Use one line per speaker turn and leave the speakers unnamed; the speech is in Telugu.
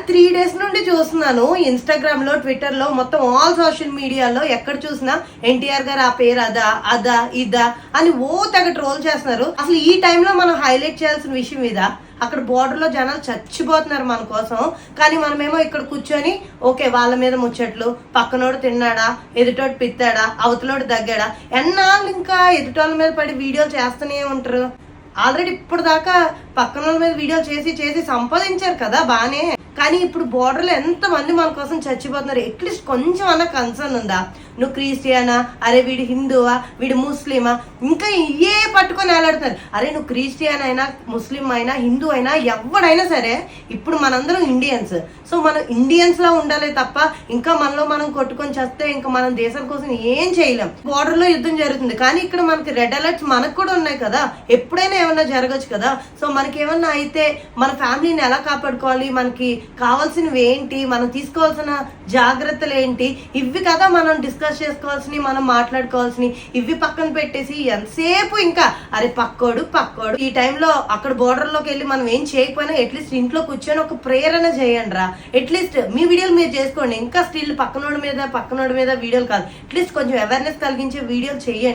3 days నుండి చూస్తున్నాను ఇన్స్టాగ్రామ్ లో, ట్విట్టర్ లో, మొత్తం ఆల్ సోషల్ మీడియాలో ఎక్కడ చూసినా ఎన్టీఆర్ గారు ఆ పేరు అదా ఇదా అని తెగ ట్రోల్ చేస్తున్నారు. అసలు ఈ టైంలో మనం హైలైట్ చేయాల్సిన విషయం ఇదా? అక్కడ బోర్డర్ లో జనాలు చచ్చిపోతున్నారు మన కోసం, కానీ మనమేమో ఇక్కడ కూర్చొని ఓకే వాళ్ళ మీద ముచ్చట్లు, పక్కనోడు తిన్నాడా, ఎదుటోడు పిత్తాడా, అవతలోడు దగ్గాడా, ఎన్నాళ్ళు ఇంకా ఎదుటోళ్ళ మీద పడి వీడియోలు చేస్తూనే ఉంటారు. ఆల్రెడీ ఇప్పుడు దాకా పక్కన మీద వీడియోలు చేసి సంపాదించారు కదా బానే, కానీ ఇప్పుడు బోర్డర్లో ఎంత మంది మన కోసం చచ్చిపోతున్నారు. అట్లీస్ట్ కొంచెం అన్న కన్సర్న్ ఉందా? నువ్వు క్రిస్టియనా, అరే వీడు హిందువా, వీడు ముస్లిమా, ఇంకా ఇవే పట్టుకొని వేలాడుతున్నారు. అరే నువ్వు క్రిస్టియన్ అయినా, ముస్లిం అయినా, హిందూ అయినా, ఎవడైనా సరే ఇప్పుడు మనందరం ఇండియన్స్. సో మనం ఇండియన్స్ లా ఉండాలి తప్ప ఇంకా మనలో మనం కొట్టుకొని చేస్తే ఇంకా మనం దేశం కోసం ఏం చేయలేం. బోర్డర్ లో యుద్ధం జరుగుతుంది, కానీ ఇక్కడ మనకి రెడ్ అలర్ట్స్ మనకు కూడా ఉన్నాయి కదా, ఎప్పుడైనా ఏమన్నా జరగచ్చు కదా. సో మనకి ఏమన్నా అయితే మన ఫ్యామిలీని ఎలా కాపాడుకోవాలి, మనకి కావాల్సినవి ఏంటి, మనం తీసుకోవాల్సిన జాగ్రత్తలు ఏంటి, ఇవి కదా మనం డిస్కస్ చేసుకోవాల్సినవి, మనం మాట్లాడుకోవాల్సినవి. ఇవి పక్కన పెట్టేసి ఎంతసేపు ఇంకా అరే పక్కోడు ఈ టైంలో అక్కడ బోర్డర్ లోకి వెళ్ళి మనం ఏం చేయకపోయినా అట్లీస్ట్ ఇంట్లో కూర్చొని ఒక ప్రేరణ చేయండి రా. అట్లీస్ట్ మీ వీడియోలు మీరు చేసుకోండి, ఇంకా స్టిల్ పక్కనోడి మీద వీడియోలు కాదు, అట్లీస్ట్ కొంచెం అవేర్నెస్ కలిగించే వీడియోలు చేయండి.